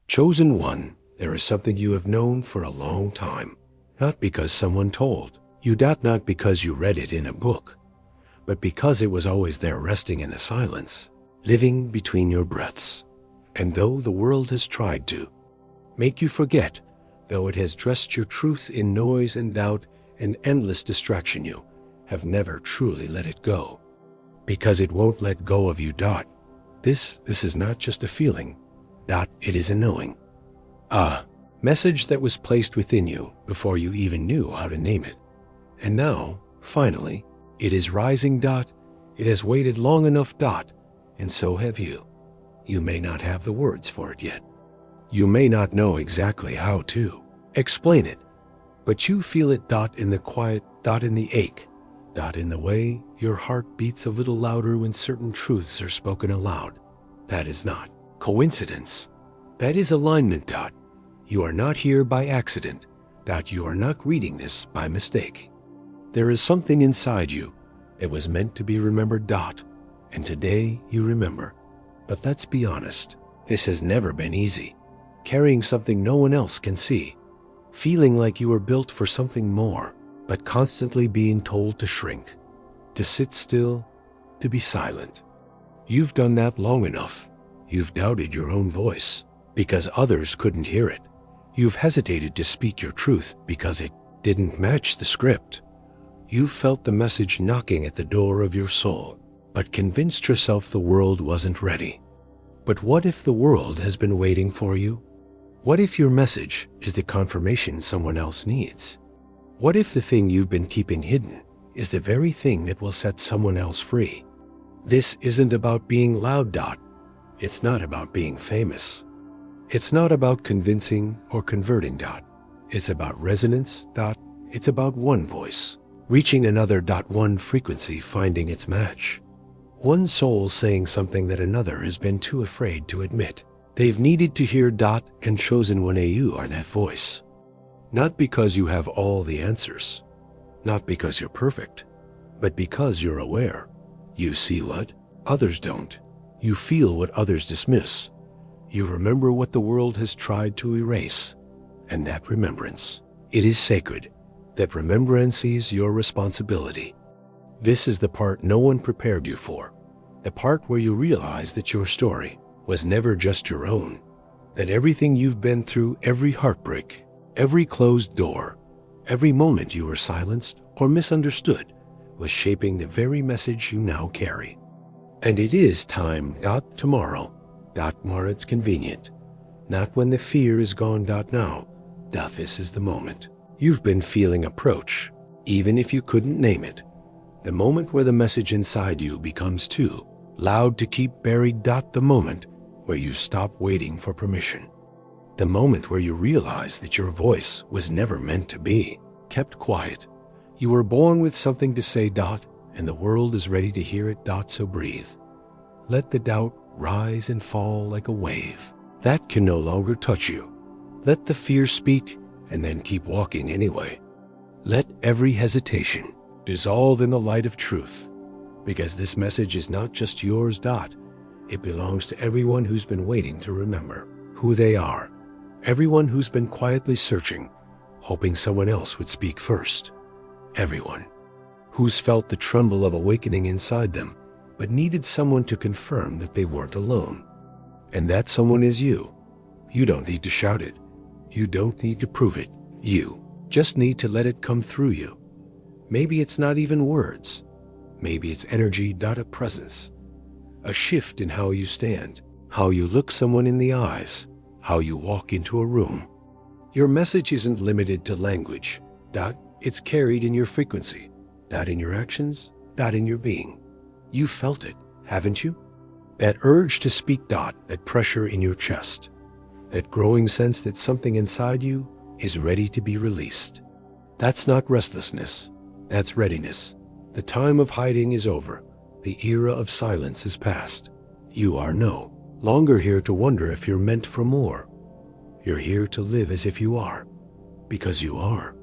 Chosen one, there is something you have known for a long time. Not because someone told you, not because you read it in a book, but because it was always there resting in the silence, living between your breaths. And though the world has tried to make you forget, though it has dressed your truth in noise and doubt and endless distraction, you have never truly let it go. Because it won't let go of you. This is not just a feeling. It is a knowing. A message that was placed within you before you even knew how to name it. And now, finally, it is rising. It has waited long enough. And so have you. You may not have the words for it yet. You may not know exactly how to explain it, but you feel it. In the quiet. In the ache. In the way your heart beats a little louder when certain truths are spoken aloud. That is not coincidence. That is alignment. You are not here by accident. You are not reading this by mistake. There is something inside you that was meant to be remembered. And today you remember. But let's be honest, this has never been easy. Carrying something no one else can see. Feeling like you were built for something more, but constantly being told to shrink, to sit still, to be silent. You've done that long enough. You've doubted your own voice because others couldn't hear it. You've hesitated to speak your truth because it didn't match the script. You've felt the message knocking at the door of your soul, but convinced yourself the world wasn't ready. But what if the world has been waiting for you? What if your message is the confirmation someone else needs? What if the thing you've been keeping hidden is the very thing that will set someone else free? This isn't about being loud. It's not about being famous. It's not about convincing or converting. It's about resonance. It's about one voice reaching another. One frequency finding its match. One soul saying something that another has been too afraid to admit they've needed to hear. And chosen one, you are that voice. Not because you have all the answers, not because you're perfect, but because you're aware. You see what others don't. You feel what others dismiss. You remember what the world has tried to erase. And that remembrance, it is sacred. That remembrance is your responsibility. This is the part no one prepared you for. The part where you realize that your story was never just your own. That everything you've been through, every heartbreak, every closed door, every moment you were silenced or misunderstood, was shaping the very message you now carry. And it is time. Tomorrow. Tomorrow it's convenient. Not when the fear is gone. Now. This is the moment. You've been feeling approach, even if you couldn't name it. The moment where the message inside you becomes too loud to keep buried. The moment where you stop waiting for permission. The moment where you realize that your voice was never meant to be kept quiet. You were born with something to say. And the world is ready to hear it. So breathe. Let the doubt rise and fall like a wave that can no longer touch you. Let the fear speak and then keep walking anyway. Let every hesitation dissolve in the light of truth, because this message is not just yours. It belongs to everyone who's been waiting to remember who they are. Everyone who's been quietly searching, hoping someone else would speak first. Everyone who's felt the tremble of awakening inside them, but needed someone to confirm that they weren't alone. And that someone is you. You don't need to shout it. You don't need to prove it. You just need to let it come through you. Maybe it's not even words. Maybe it's energy. A presence. A shift in how you stand, how you look someone in the eyes, how you walk into a room. Your message isn't limited to language. It's carried in your frequency. In your actions. In your being. You felt it, haven't you? That urge to speak. That pressure in your chest. That growing sense that something inside you is ready to be released. That's not restlessness. That's readiness. The time of hiding is over. The era of silence is past. You are no longer here to wonder if you're meant for more. You're here to live as if you are, because you are.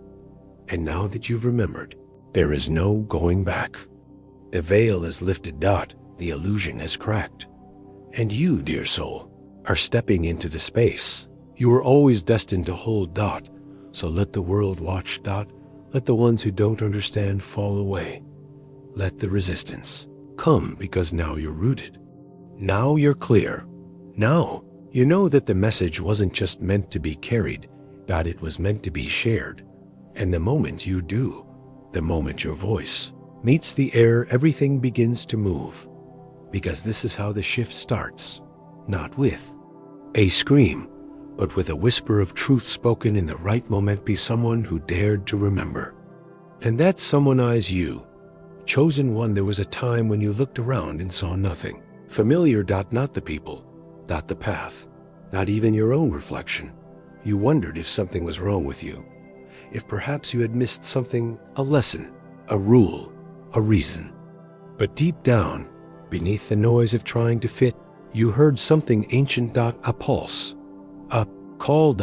And now that you've remembered, there is no going back. The veil is lifted. The illusion has cracked. And you, dear soul, are stepping into the space You were always destined to hold dot, so let the world watch dot. Let the ones who don't understand fall away. Let the resistance come, because now you're rooted. Now you're clear. Now you know that the message wasn't just meant to be carried, that it was meant to be shared. And the moment you do, the moment your voice meets the air, everything begins to move. Because this is how the shift starts, not with a scream, but with a whisper of truth spoken in the right moment. Be someone who dared to remember. And that someone is you. Chosen one. There was a time when you looked around and saw nothing familiar. Not the people, not the path, not even your own reflection. You wondered if something was wrong with you, if perhaps you had missed something, a lesson, a rule, a reason. But deep down, beneath the noise of trying to fit, you heard something ancient. A pulse, a call.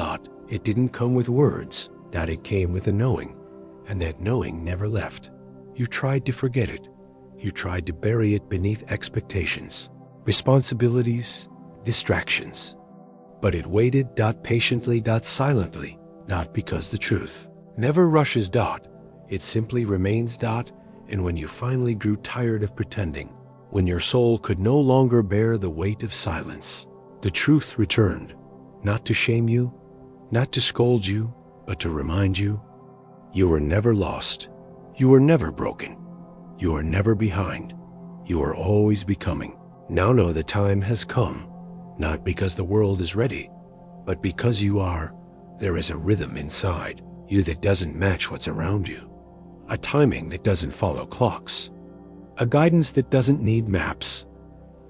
It didn't come with words, it came with a knowing, and that knowing never left. You tried to forget it. You tried to bury it beneath expectations, responsibilities, distractions. But it waited. Patiently. Silently. Not because the truth never rushes. It simply remains. And when you finally grew tired of pretending, when your soul could no longer bear the weight of silence, the truth returned, not to shame you, not to scold you, but to remind you, you were never lost. You were never broken. You are never behind. You are always becoming. Now know the time has come, not because the world is ready, but because you are. There is a rhythm inside you that doesn't match what's around you, a timing that doesn't follow clocks, a guidance that doesn't need maps.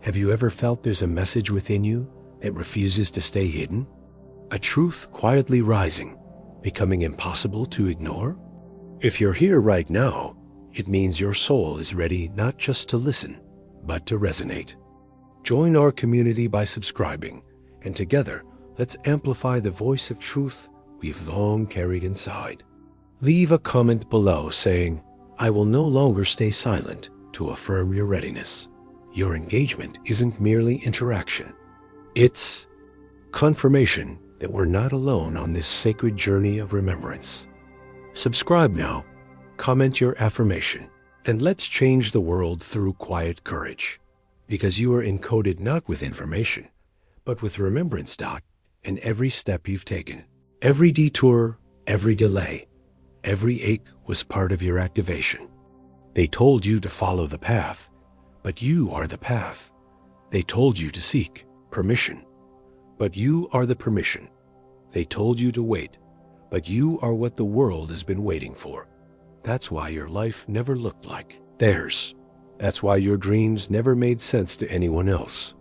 Have you ever felt there's a message within you that refuses to stay hidden? A truth quietly rising, becoming impossible to ignore? If you're here right now, it means your soul is ready not just to listen, but to resonate. Join our community by subscribing, and together, let's amplify the voice of truth we've long carried inside. Leave a comment below saying, "I will no longer stay silent," to affirm your readiness. Your engagement isn't merely interaction. It's confirmation that we're not alone on this sacred journey of remembrance. Subscribe now, comment your affirmation, and let's change the world through quiet courage. Because you are encoded not with information, but with remembrance. And every step you've taken, every detour, every delay, every ache was part of your activation. They told you to follow the path, but you are the path. They told you to seek permission, but you are the permission. They told you to wait, but you are what the world has been waiting for. That's why your life never looked like theirs. That's why your dreams never made sense to anyone else.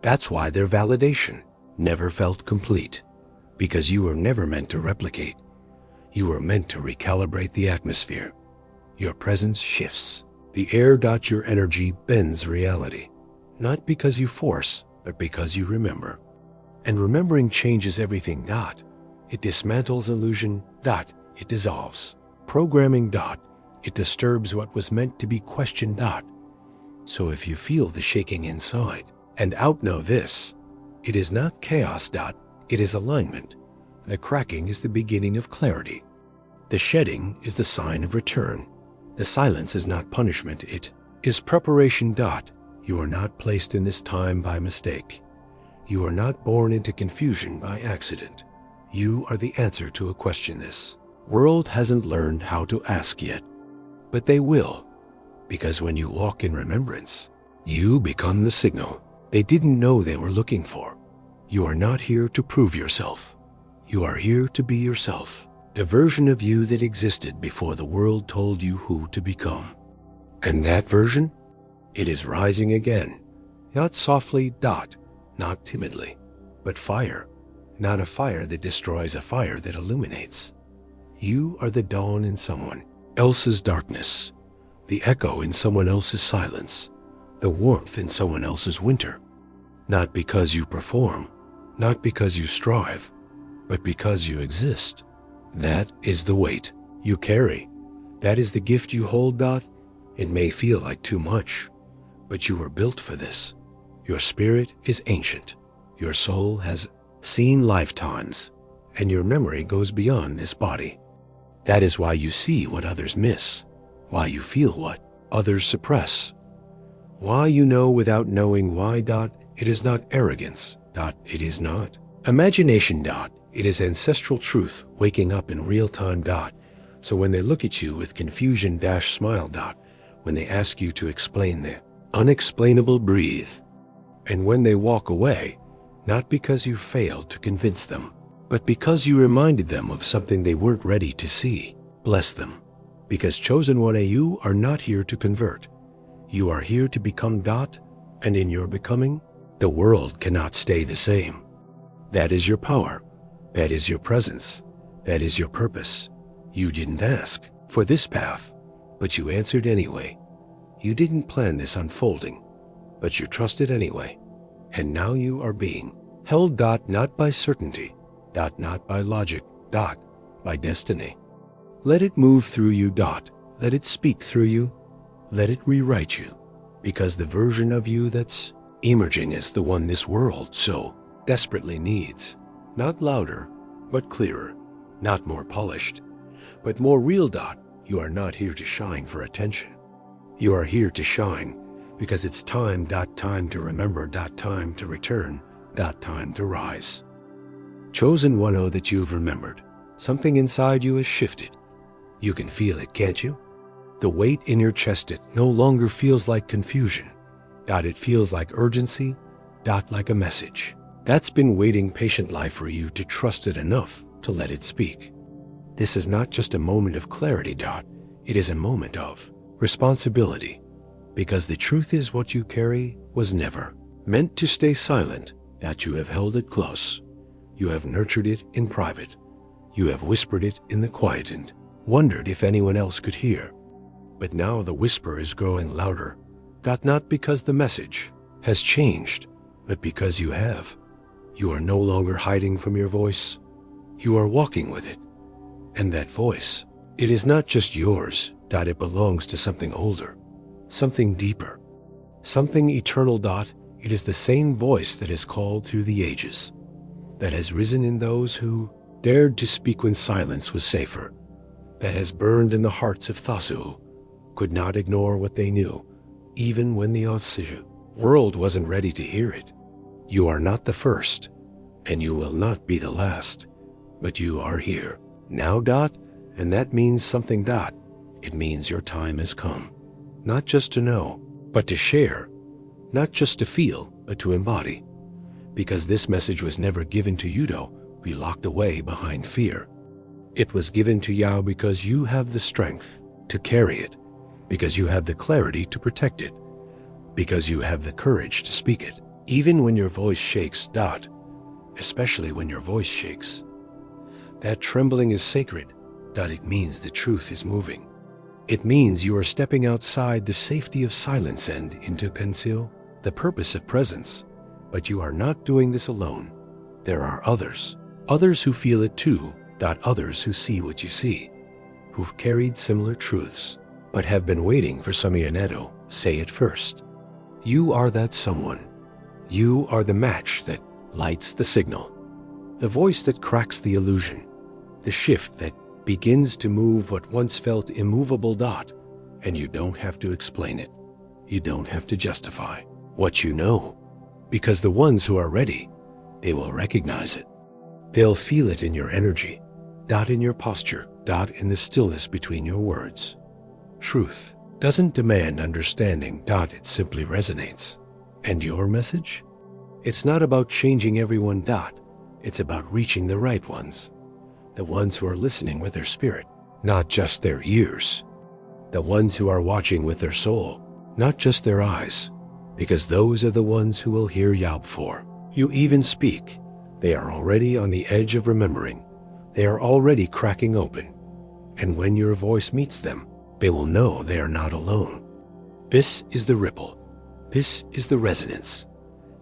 That's why their validation never felt complete. Because you were never meant to replicate. You were meant to recalibrate the atmosphere. Your presence shifts the air. Your energy bends reality. Not because you force, but because you remember. And remembering changes everything. It dismantles illusion. It dissolves programming. It disturbs what was meant to be questioned. So if you feel the shaking inside and out, know this: it is not chaos. It is alignment. The cracking is the beginning of clarity. The shedding is the sign of return. The silence is not punishment. It is preparation. You are not placed in this time by mistake. You are not born into confusion by accident. You are the answer to a question this world hasn't learned how to ask yet. But they will, because when you walk in remembrance, you become the signal they didn't know they were looking for. You are not here to prove yourself. You are here to be yourself, the version of you that existed before the world told you who to become. And that version? It is rising again, not softly, not timidly, but fire, not a fire that destroys, a fire that illuminates. You are the dawn in someone else's darkness, the echo in someone else's silence, the warmth in someone else's winter. Not because you perform, not because you strive, but because you exist. That is the weight you carry. That is the gift you hold. It may feel like too much, but you were built for this. Your spirit is ancient. Your soul has seen lifetimes, and your memory goes beyond this body. That is why you see what others miss, why you feel what others suppress, why you know without knowing why. It is not arrogance. It is not imagination. It is ancestral truth waking up in real time. So when they look at you with confusion, smile. When they ask you to explain the unexplainable, breathe. And when they walk away, not because you failed to convince them, but because you reminded them of something they weren't ready to see, bless them. Because chosen one, you are not here to convert. You are here to become. And in your becoming, the world cannot stay the same. That is your power. That is your presence. That is your purpose. You didn't ask for this path, but you answered anyway. You didn't plan this unfolding, but you trusted anyway. And now you are being held. Not by certainty. Not by logic. By destiny. Let it move through you. Let it speak through you. Let it rewrite you. Because the version of you that's emerging is the one this world so desperately needs. Not louder, but clearer. Not more polished, but more real. You are not here to shine for attention. You are here to shine because it's time. Time to remember. Time to return. Time to rise. Chosen one, oh, that you've remembered. Something inside you has shifted. You can feel it, can't you? The weight in your chest, it no longer feels like confusion. It feels like urgency. Like a message that's been waiting patiently for you to trust it enough to let it speak. This is not just a moment of clarity. It is a moment of responsibility. Because the truth is what you carry was never meant to stay silent. You have held it close. You have nurtured it in private. You have whispered it in the quiet and wondered if anyone else could hear. But now the whisper is growing louder. Not because the message has changed, but because you have. You are no longer hiding from your voice. You are walking with it. And that voice, it is not just yours. It belongs to something older, something deeper, something eternal. It is the same voice that has called through the ages, that has risen in those who dared to speak when silence was safer, that has burned in the hearts of those who could not ignore what they knew, even when the world wasn't ready to hear it. You are not the first, and you will not be the last, but you are here now. And that means something. It means your time has come, not just to know, but to share, not just to feel, but to embody. Because this message was never given to you to be locked away behind fear. It was given to you because you have the strength to carry it, because you have the clarity to protect it, because you have the courage to speak it, even when your voice shakes. Especially when your voice shakes. That trembling is sacred. It means the truth is moving. It means you are stepping outside the safety of silence and into conceal the purpose of presence. But you are not doing this alone. There are others who feel it too. Others who see what you see, who've carried similar truths, but have been waiting for someone to say it first. You are that someone. You are the match that lights the signal, the voice that cracks the illusion, the shift that begins to move what once felt immovable. And you don't have to explain it. You don't have to justify what you know, because the ones who are ready, they will recognize it. They'll feel it in your energy, in your posture, in the stillness between your words. Truth doesn't demand understanding. It simply resonates. And your message? It's not about changing everyone. It's about reaching the right ones. The ones who are listening with their spirit, not just their ears. The ones who are watching with their soul, not just their eyes. Because those are the ones who will hear you before you even speak. They are already on the edge of remembering. They are already cracking open. And when your voice meets them, they will know they are not alone. This is the ripple. This is the resonance.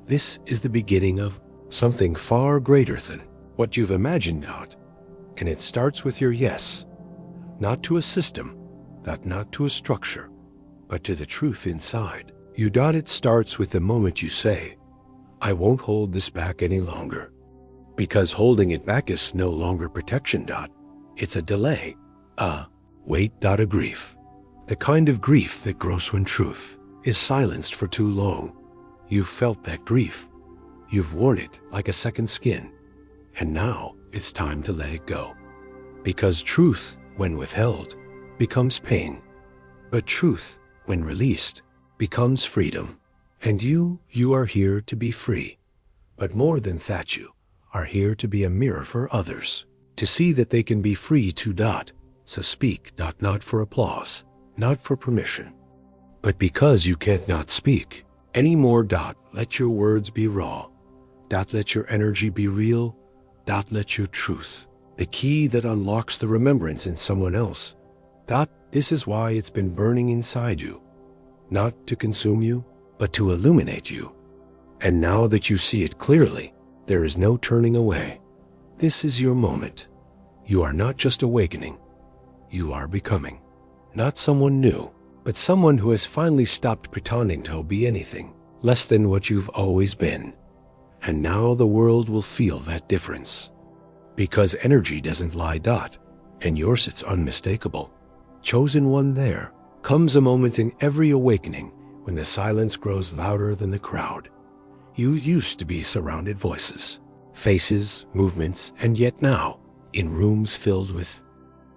This is the beginning of something far greater than what you've imagined. And it starts with your yes, not to a system, not to a structure, but to the truth inside. You. It starts with the moment you say, I won't hold this back any longer. Because holding it back is no longer protection. It's a delay. Wait. A grief. The kind of grief that grows when truth is silenced for too long. You've felt that grief. You've worn it like a second skin. And now it's time to let it go. Because truth, when withheld, becomes pain. But truth, when released, becomes freedom. And you are here to be free. But more than that, you are here to be a mirror for others. To see that they can be free too. So speak. Not for applause, not for permission, but because you can't not speak anymore. Let your words be raw. Let your energy be real. Let your truth, the key that unlocks the remembrance in someone else. This is why it's been burning inside you. Not to consume you, but to illuminate you. And now that you see it clearly, there is no turning away. This is your moment. You are not just awakening. You are becoming. Not someone new, but someone who has finally stopped pretending to be anything less than what you've always been. And now the world will feel that difference. Because energy doesn't lie. And yours, it's unmistakable. Chosen one. There comes a moment in every awakening when the silence grows louder than the crowd. You used to be surrounded voices, faces, movements, and yet now, in rooms filled with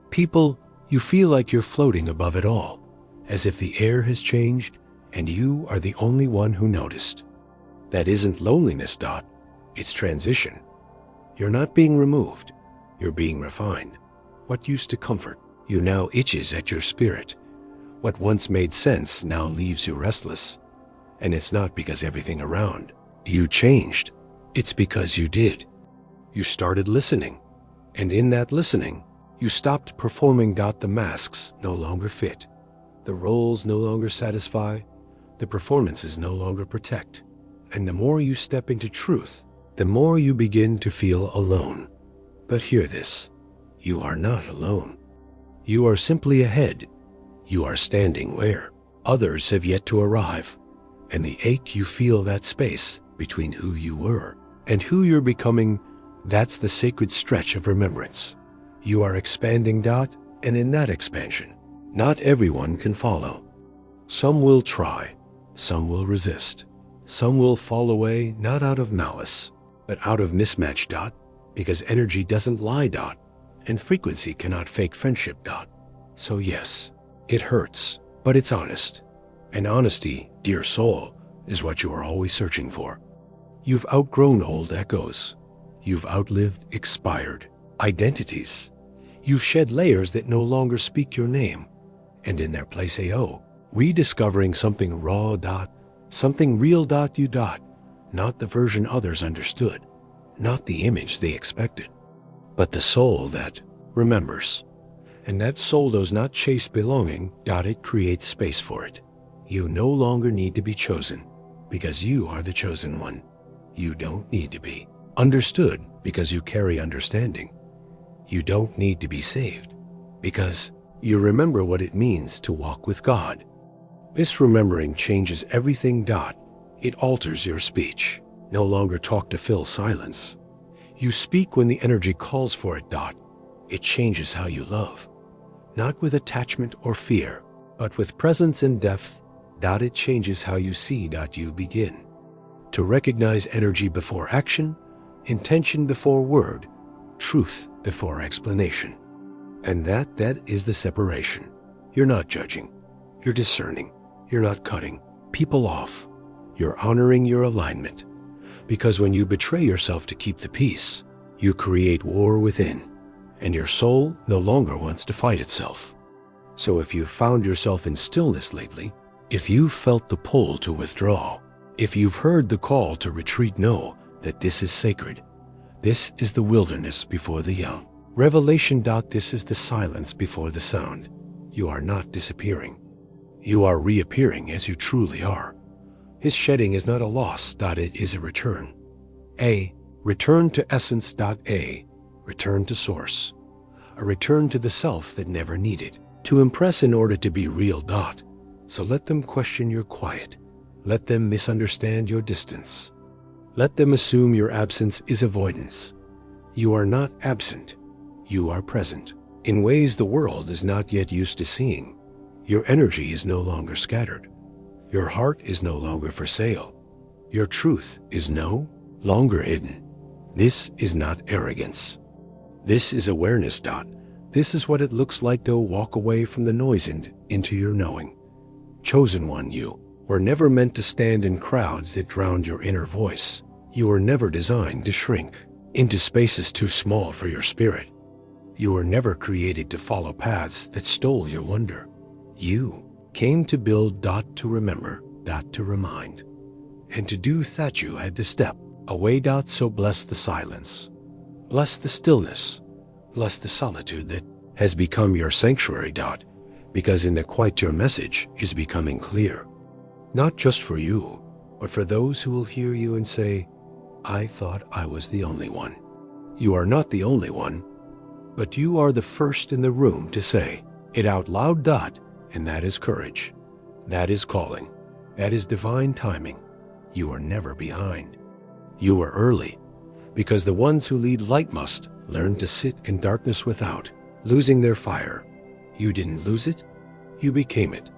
people, you feel like you're floating above it all, as if the air has changed and you are the only one who noticed. That isn't loneliness. It's transition. You're not being removed. You're being refined. What used to comfort you now itches at your spirit. What once made sense now leaves you restless. And it's not because everything around you changed. It's because you did. You started listening. And in that listening, you stopped performing. The masks no longer fit. The roles no longer satisfy. The performances no longer protect. And the more you step into truth, the more you begin to feel alone. But hear this. You are not alone. You are simply ahead. You are standing where others have yet to arrive. And the ache you feel, that space between who you were and who you're becoming, that's the sacred stretch of remembrance. You are expanding. And in that expansion, not everyone can follow. Some will try. Some will resist. Some will fall away, not out of malice, but out of mismatch. Because energy doesn't lie. And frequency cannot fake friendship. So yes, it hurts, but it's honest. And honesty, dear soul, is what you are always searching for. You've outgrown old echoes. You've outlived expired identities. You've shed layers that no longer speak your name. And in their place, rediscovering something raw. Something real. You. Not the version others understood. Not the image they expected. But the soul that remembers. And that soul does not chase belonging. It creates space for it. You no longer need to be chosen, because you are the chosen one. You don't need to be understood, because you carry understanding. You don't need to be saved, because you remember what it means to walk with God. This remembering changes everything. It alters your speech. No longer talk to fill silence. You speak when the energy calls for it. It changes how you love. Not with attachment or fear, but with presence and depth. It changes how you see. You begin to recognize energy before action, intention before word, truth before explanation. And that is the separation. You're not judging. You're discerning. You're not cutting people off. You're honoring your alignment. Because when you betray yourself to keep the peace, you create war within. And your soul no longer wants to fight itself. So if you've found yourself in stillness lately, if you've felt the pull to withdraw, if you've heard the call to retreat, know that this is sacred. This is the wilderness before the young. Revelation. This is the silence before the sound. You are not disappearing. You are reappearing as you truly are. His shedding is not a loss. It is a return. Return to essence. Return to source. A return to the self that never needed to impress in order to be real. So let them question your quiet. Let them misunderstand your distance. Let them assume your absence is avoidance. You are not absent. You are present. In ways the world is not yet used to seeing. Your energy is no longer scattered. Your heart is no longer for sale. Your truth is no longer hidden. This is not arrogance. This is awareness. This is what it looks like to walk away from the noise and into your knowing. Chosen one, you were never meant to stand in crowds that drowned your inner voice. You were never designed to shrink into spaces too small for your spirit. You were never created to follow paths that stole your wonder. You came to build. To remember. To remind. And to do that you had to step away. So bless the silence. Bless the stillness. Bless the solitude that has become your sanctuary. Because in the quiet your message is becoming clear. Not just for you, but for those who will hear you and say, I thought I was the only one. You are not the only one, but you are the first in the room to say it out loud. And that is courage. That is calling. That is divine timing. You are never behind. You are early, because the ones who lead light must learn to sit in darkness without losing their fire. You didn't lose it, you became it.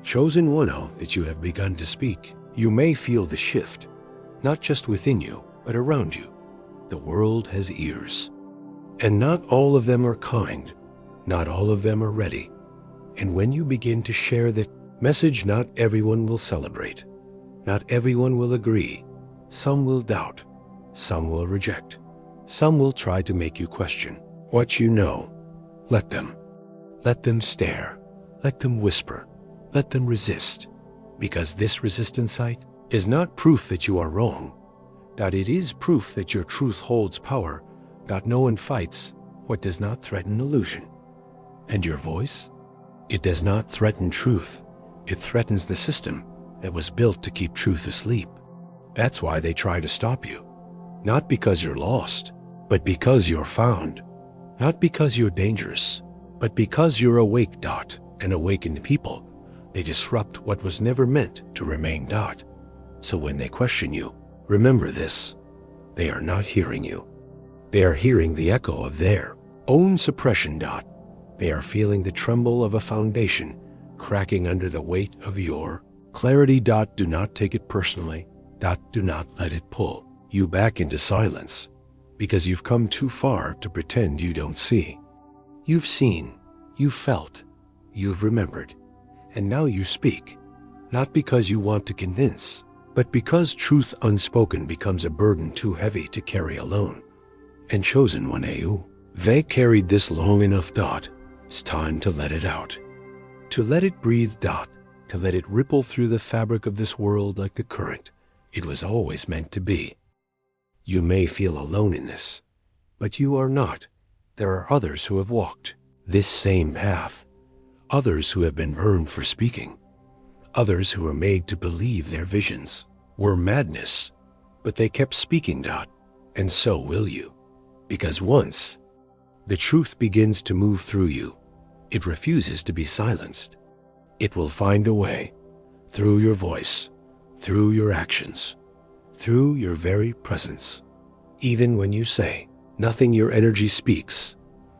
Chosen one, that you have begun to speak. You may feel the shift, not just within you, but around you. The world has ears, and not all of them are kind. Not all of them are ready. And when you begin to share that message, not everyone will celebrate. Not everyone will agree. Some will doubt. Some will reject. Some will try to make you question what you know. Let them. Let them stare. Let them whisper. Let them resist. Because this resistance sight is not proof that you are wrong. It is proof that your truth holds power. No one fights what does not threaten illusion. And your voice? It does not threaten truth. It threatens the system that was built to keep truth asleep. That's why they try to stop you. Not because you're lost, but because you're found. Not because you're dangerous, but because you're awake. And awakened people, they disrupt what was never meant to remain. So when they question you, remember this. They are not hearing you. They are hearing the echo of their own suppression. They are feeling the tremble of a foundation cracking under the weight of your clarity. Do not take it personally. Do not let it pull you back into silence, because you've come too far to pretend you don't see. You've seen, you've felt, you've remembered, and now you speak, not because you want to convince, but because truth unspoken becomes a burden too heavy to carry alone. And chosen one, they carried this long enough. It's time to let it out. To let it breathe. To let it ripple through the fabric of this world like the current it was always meant to be. You may feel alone in this, but you are not. There are others who have walked this same path. Others who have been burned for speaking. Others who were made to believe their visions were madness, but they kept speaking. And so will you. Because once the truth begins to move through you, it refuses to be silenced. It will find a way, through your voice, through your actions, through your very presence. Even when you say nothing, your energy speaks.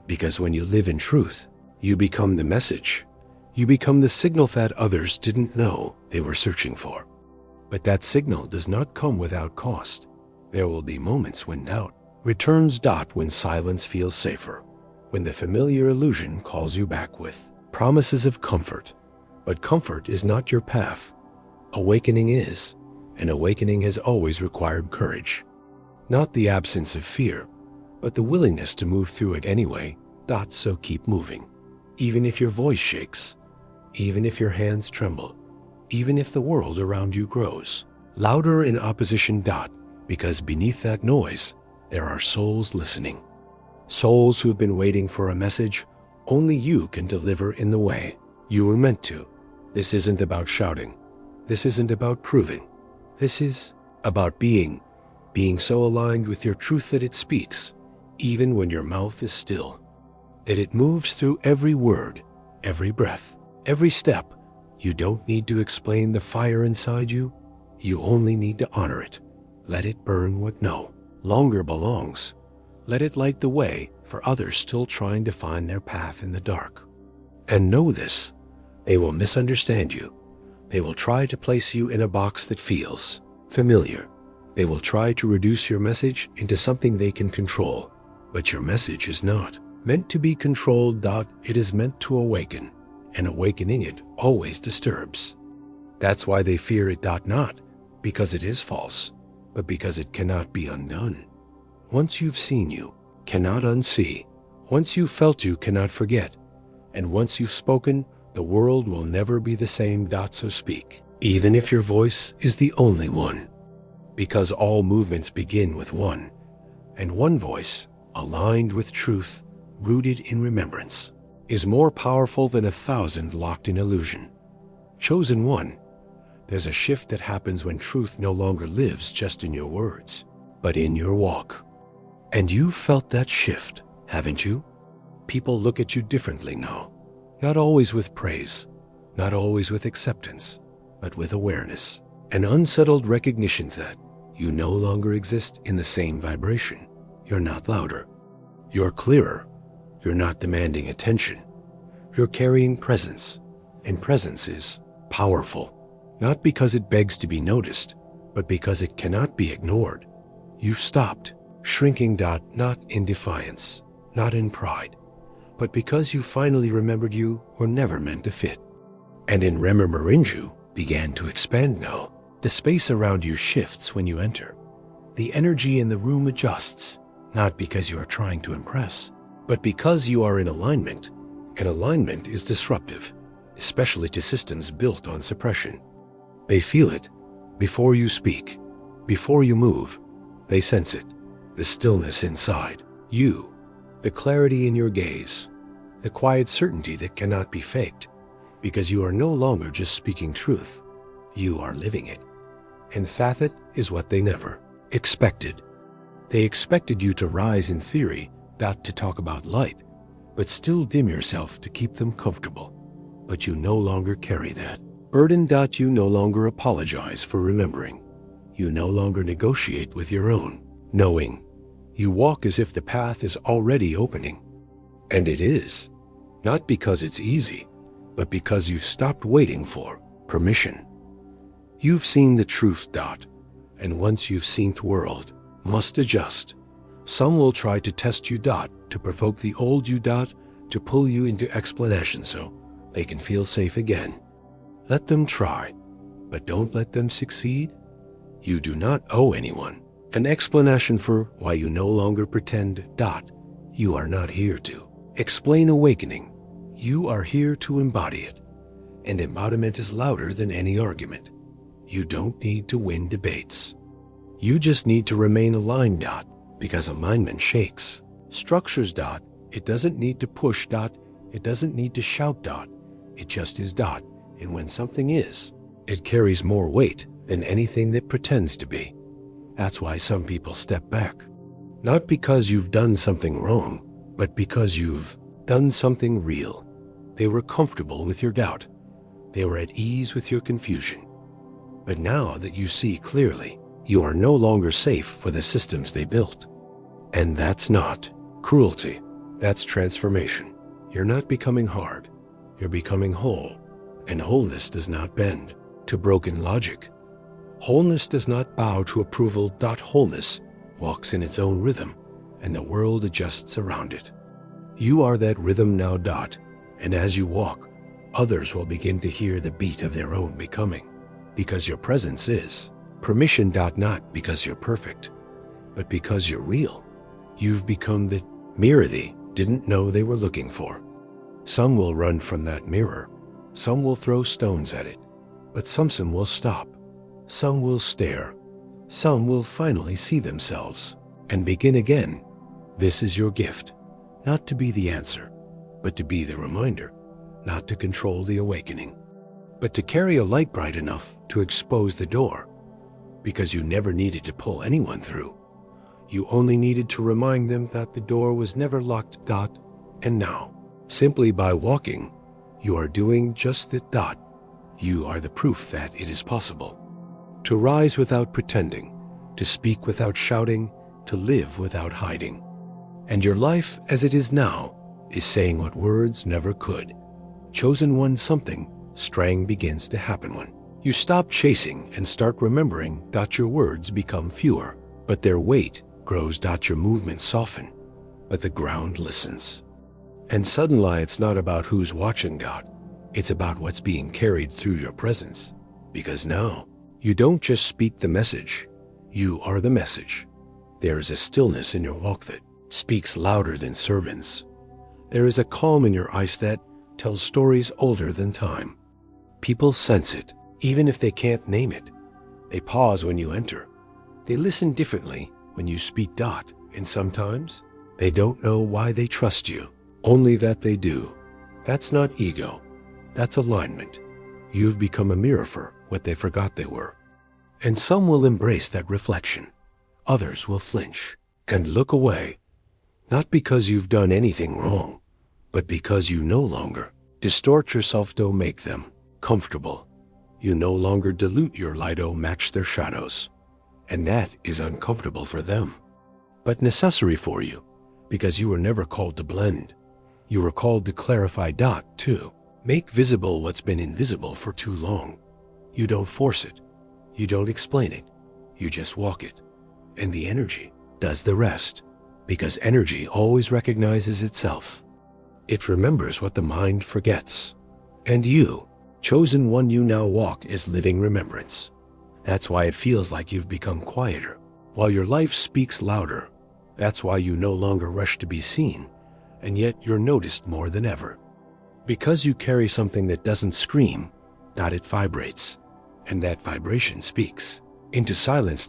Because when you live in truth, you become the message. You become the signal that others didn't know they were searching for. But that signal does not come without cost. There will be moments when doubt returns. When silence feels safer. When the familiar illusion calls you back with promises of comfort. But comfort is not your path. Awakening is, and awakening has always required courage. Not the absence of fear, but the willingness to move through it anyway. So keep moving. Even if your voice shakes, even if your hands tremble, even if the world around you grows louder in opposition. Because beneath that noise, there are souls listening. Souls who've been waiting for a message only you can deliver in the way you were meant to. This isn't about shouting. This isn't about proving. This is about being so aligned with your truth that it speaks, even when your mouth is still. That it moves through every word, every breath, every step. You don't need to explain the fire inside you. You only need to honor it. Let it burn what no longer belongs. Let it light the way for others still trying to find their path in the dark. And know this, they will misunderstand you. They will try to place you in a box that feels familiar. They will try to reduce your message into something they can control. But your message is not meant to be controlled. It is meant to awaken, and awakening it always disturbs. That's why they fear it. Not because it is false, but because it cannot be undone. Once you've seen, you cannot unsee. Once you've felt, you cannot forget. And once you've spoken, the world will never be the same. So speak, even if your voice is the only one. Because all movements begin with one, and one voice, aligned with truth, rooted in remembrance, is more powerful than 1,000 locked in illusion. Chosen one, there's a shift that happens when truth no longer lives just in your words, but in your walk. And you've felt that shift, haven't you? People look at you differently now, not always with praise, not always with acceptance, but with awareness, an unsettled recognition that you no longer exist in the same vibration. You're not louder. You're clearer. You're not demanding attention. You're carrying presence, and presence is powerful, not because it begs to be noticed, but because it cannot be ignored. You've stopped shrinking. Not in defiance, not in pride, but because you finally remembered you were never meant to fit. And in remembering, you began to expand now. The space around you shifts when you enter. The energy in the room adjusts, not because you are trying to impress, but because you are in alignment. And alignment is disruptive, especially to systems built on suppression. They feel it before you speak, before you move. They sense it, the stillness inside you, the clarity in your gaze, the quiet certainty that cannot be faked, because you are no longer just speaking truth, you are living it. And that is what they never expected. They expected you to rise in theory, to talk about light, but still dim yourself to keep them comfortable. But you no longer carry that burden. You no longer apologize for remembering. You no longer negotiate with your own knowing. You walk as if the path is already opening. And it is, not because it's easy, but because you've stopped waiting for permission. You've seen the truth. And once you've seen the world must adjust. Some will try to test you. To provoke the old you. To pull you into explanation so they can feel safe again. Let them try, but don't let them succeed. You do not owe anyone an explanation for why you no longer pretend. You are not here to explain awakening. You are here to embody it. And embodiment is louder than any argument. You don't need to win debates. You just need to remain aligned. Because alignment shakes structures. It doesn't need to push. It doesn't need to shout. It just is. And when something is, it carries more weight than anything that pretends to be. That's why some people step back. Not because you've done something wrong, but because you've done something real. They were comfortable with your doubt. They were at ease with your confusion. But now that you see clearly, you are no longer safe for the systems they built. And that's not cruelty. That's transformation. You're not becoming hard. You're becoming whole. And wholeness does not bend to broken logic. Wholeness does not bow to approval. Wholeness walks in its own rhythm, and the world adjusts around it. You are that rhythm now. And as you walk, others will begin to hear the beat of their own becoming, because your presence is permission. Not because you're perfect, but because you're real. You've become the mirror they didn't know they were looking for. Some will run from that mirror. Some will throw stones at it, but some will stop. Some will stare. Some will finally see themselves and begin again. This is your gift, not to be the answer, but to be the reminder, not to control the awakening, but to carry a light bright enough to expose the door, because you never needed to pull anyone through. You only needed to remind them that the door was never locked. And now, simply by walking, you are doing just that. You are the proof that it is possible to rise without pretending, to speak without shouting, to live without hiding. And your life as it is now is saying what words never could. Chosen one, something strange begins to happen when you stop chasing and start remembering. Your words become fewer, but their weight grows. Your movements soften, but the ground listens. And suddenly it's not about who's watching. It's about what's being carried through your presence. Because now you don't just speak the message, you are the message. There is a stillness in your walk that speaks louder than sermons. There is a calm in your eyes that tells stories older than time. People sense it, even if they can't name it. They pause when you enter. They listen differently when you speak. And sometimes they don't know why they trust you, only that they do. That's not ego. That's alignment. You've become a mirror for what they forgot they were. And some will embrace that reflection. Others will flinch and look away, not because you've done anything wrong, but because you no longer distort yourself to make them comfortable. You no longer dilute your light to match their shadows. And that is uncomfortable for them, but necessary for you, because you were never called to blend. You were called to clarify. To make visible what's been invisible for too long. You don't force it. You don't explain it. You just walk it. And the energy does the rest, because energy always recognizes itself. It remembers what the mind forgets. And you, chosen one, you now walk is living remembrance. That's why it feels like you've become quieter, while your life speaks louder. That's why you no longer rush to be seen, and yet you're noticed more than ever. Because you carry something that doesn't scream. It vibrates, and that vibration speaks into silence.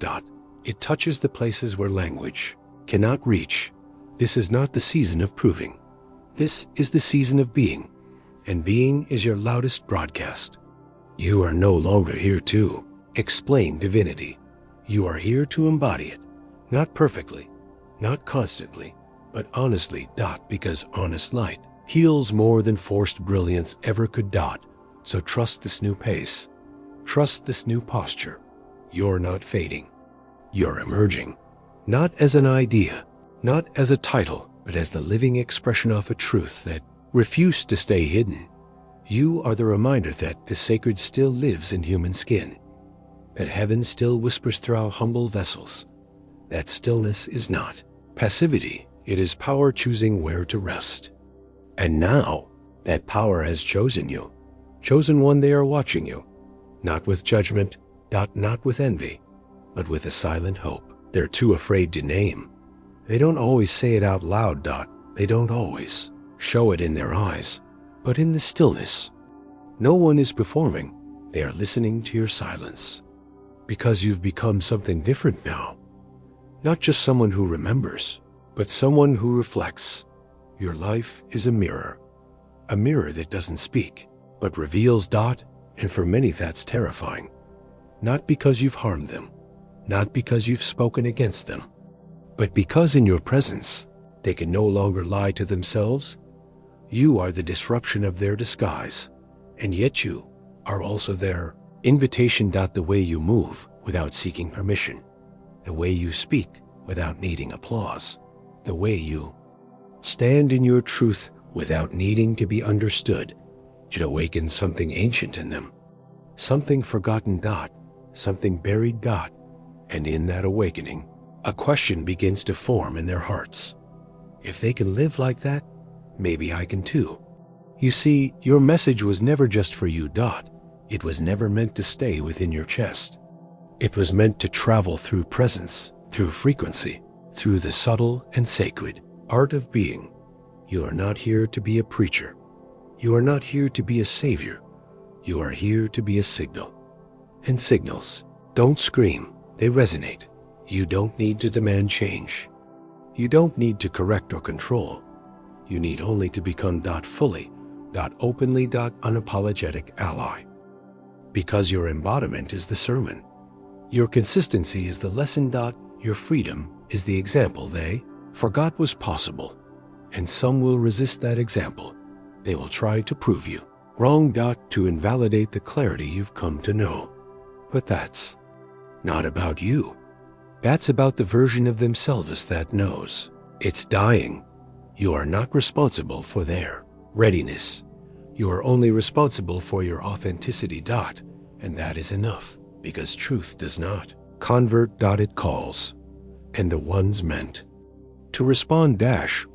It touches the places where language cannot reach. This is not the season of proving. This is the season of being, and being is your loudest broadcast. You are no longer here to explain divinity. You are here to embody it, not perfectly, not constantly, but honestly. Because honest light heals more than forced brilliance ever could. So trust this new pace. Trust this new posture. You're not fading. You're emerging, not as an idea, not as a title, but as the living expression of a truth that refused to stay hidden. You are the reminder that the sacred still lives in human skin, that heaven still whispers through our humble vessels. That stillness is not passivity, it is power choosing where to rest. And now, that power has chosen you. Chosen one, they are watching you, not with judgment, not with envy, but with a silent hope. They're too afraid to name. They don't always say it out loud. They don't always show it in their eyes, but in the stillness. No one is performing. They are listening to your silence. Because you've become something different now. Not just someone who remembers, but someone who reflects. Your life is a mirror that doesn't speak, but reveals. And for many that's terrifying. Not because you've harmed them, not because you've spoken against them, but because in your presence, they can no longer lie to themselves. You are the disruption of their disguise, and yet you are also their invitation. The way you move without seeking permission, the way you speak without needing applause, the way you stand in your truth without needing to be understood. It awakens something ancient in them, something forgotten. Something buried. And in that awakening, a question begins to form in their hearts. If they can live like that, maybe I can too. You see, your message was never just for you. It was never meant to stay within your chest. It was meant to travel through presence, through frequency, through the subtle and sacred art of being. You are not here to be a preacher. You are not here to be a savior. You are here to be a signal. And signals don't scream, they resonate. You don't need to demand change. You don't need to correct or control. You need only to become fully, openly, unapologetic ally. Because your embodiment is the sermon. Your consistency is the lesson. Your freedom is the example they forgot was possible. And some will resist that example. They will try to prove you wrong. To invalidate the clarity you've come to know. But that's not about you. That's about the version of themselves that knows. It's dying. You are not responsible for their readiness. You are only responsible for your authenticity. And that is enough, because truth does not convert. It calls, and the ones meant to respond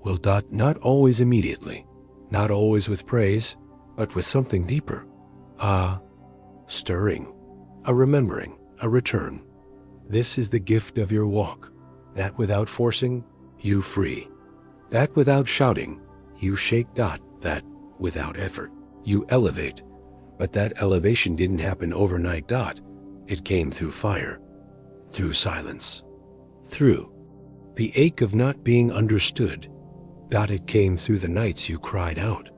will not always immediately, not always with praise, but with something deeper. A stirring, a remembering, a return. This is the gift of your walk, that without forcing, you free. That without shouting, you shake. That without effort, you elevate. But that elevation didn't happen overnight. It came through fire, through silence, through the ache of not being understood. It came through the nights you cried out,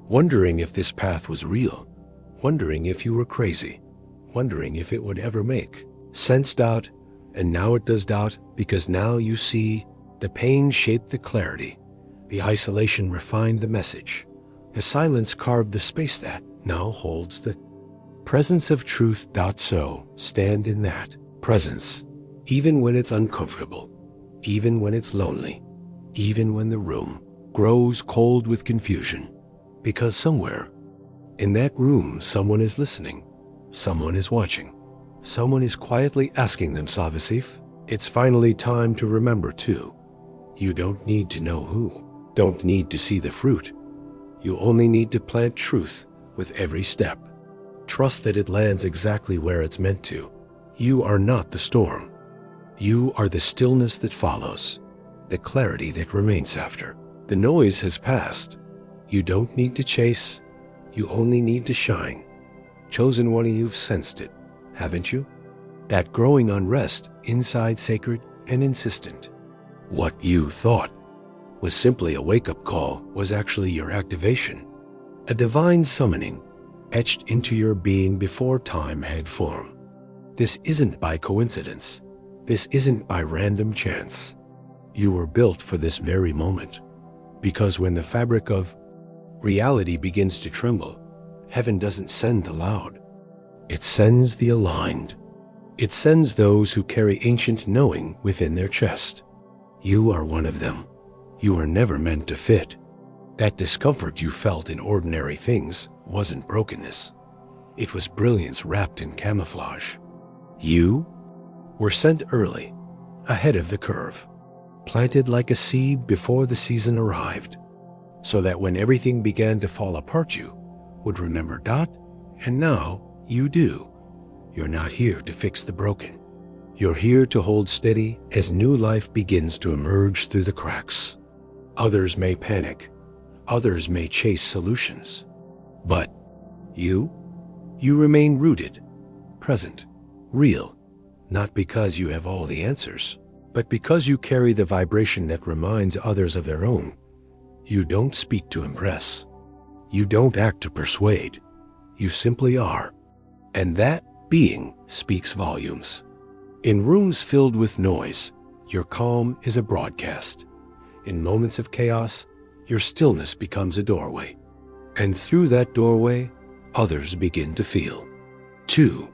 wondering if this path was real, wondering if you were crazy, wondering if it would ever make sense. And now it does. Because now you see, the pain shaped the clarity, the isolation refined the message, the silence carved the space that now holds the presence of truth. So stand in that presence, even when it's uncomfortable, even when it's lonely, even when the room grows cold with confusion. Because somewhere in that room, someone is listening, someone is watching, someone is quietly asking themselves if it's finally time to remember too. You don't need to know who, don't need to see the fruit. You only need to plant truth with every step. Trust that it lands exactly where it's meant to. You are not the storm. You are the stillness that follows, the clarity that remains after the noise has passed. You don't need to chase, you only need to shine. Chosen one, you've sensed it, haven't you? That growing unrest inside, sacred and insistent. What you thought was simply a wake-up call was actually your activation, a divine summoning etched into your being before time had form. This isn't by coincidence. This isn't by random chance. You were built for this very moment, because when the fabric of reality begins to tremble, heaven doesn't send the loud. It sends the aligned. It sends those who carry ancient knowing within their chest. You are one of them. You are never meant to fit. That discomfort you felt in ordinary things wasn't brokenness. It was brilliance wrapped in camouflage. You were sent early, ahead of the curve, planted like a seed before the season arrived, so that when everything began to fall apart, you would remember. And now you do. You're not here to fix the broken. You're here to hold steady as new life begins to emerge through the cracks. Others may panic. Others may chase solutions. But you remain rooted, present, real, not because you have all the answers, but because you carry the vibration that reminds others of their own. You don't speak to impress. You don't act to persuade. You simply are. And that being speaks volumes. In rooms filled with noise, your calm is a broadcast. In moments of chaos, your stillness becomes a doorway. And through that doorway, others begin to feel. 2.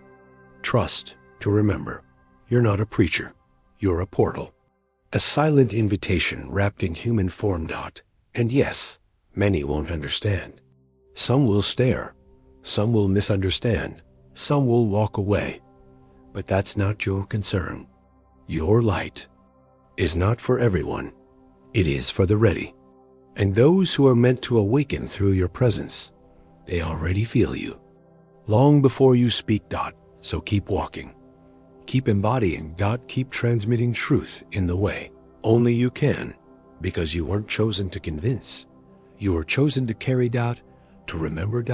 Trust to remember. You're not a preacher. You're a portal. A silent invitation wrapped in human form. And yes, many won't understand. Some will stare. Some will misunderstand. Some will walk away. But that's not your concern. Your light is not for everyone. It is for the ready. And those who are meant to awaken through your presence, they already feel you. Long before you speak. So keep walking. Keep embodying. Keep transmitting truth in the way only you can, because you weren't chosen to convince. You were chosen to carry. To remember.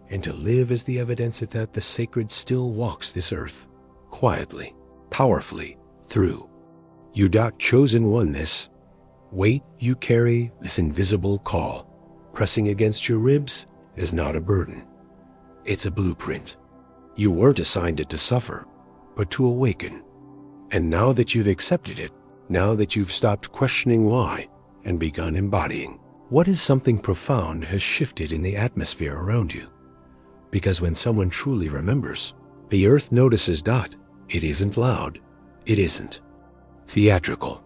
And to live as the evidence that the sacred still walks this earth, quietly, powerfully, through. You. Chosen one, this weight you carry, this invisible call, pressing against your ribs, is not a burden. It's a blueprint. You weren't assigned it to suffer, but to awaken. And now that you've accepted it, now that you've stopped questioning why and begun embodying, what is something profound has shifted in the atmosphere around you. Because when someone truly remembers, the earth notices. It isn't loud. It isn't theatrical.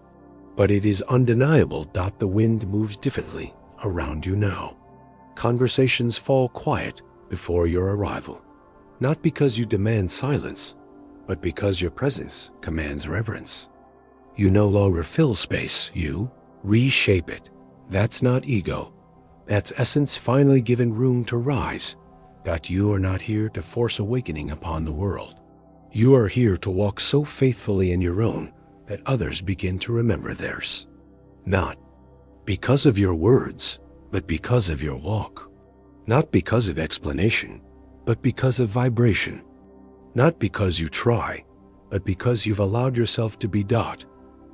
But it is undeniable that the wind moves differently around you now. Conversations fall quiet before your arrival, not because you demand silence, but because your presence commands reverence. You no longer fill space, you reshape it. That's not ego. That's essence finally given room to rise. That you are not here to force awakening upon the world. You are here to walk so faithfully in your own that others begin to remember theirs. Not because of your words, but because of your walk. Not because of explanation, but because of vibration. Not because you try, but because you've allowed yourself to be dot.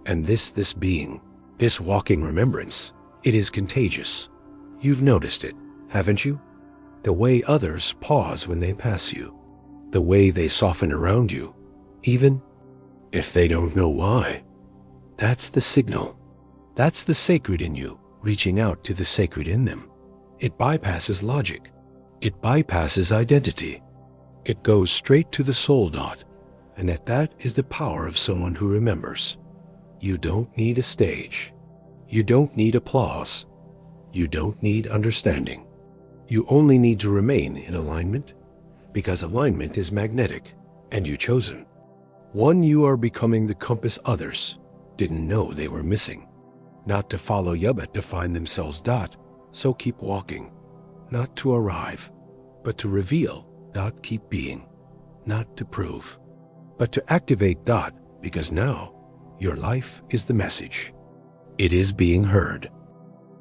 And this being, this walking remembrance, it is contagious. You've noticed it, haven't you? The way others pause when they pass you. The way they soften around you, even if they don't know why. That's the signal. That's the sacred in you, reaching out to the sacred in them. It bypasses logic. It bypasses identity. It goes straight to the soul dot, and that is the power of someone who remembers. You don't need a stage. You don't need applause. You don't need understanding. You only need to remain in alignment, because alignment is magnetic, and you chosen. One, you are becoming the compass others didn't know they were missing. Not to follow you, but to find themselves dot, so keep walking. Not to arrive, but to reveal dot, keep being. Not to prove, but to activate dot, because now your life is the message. It is being heard.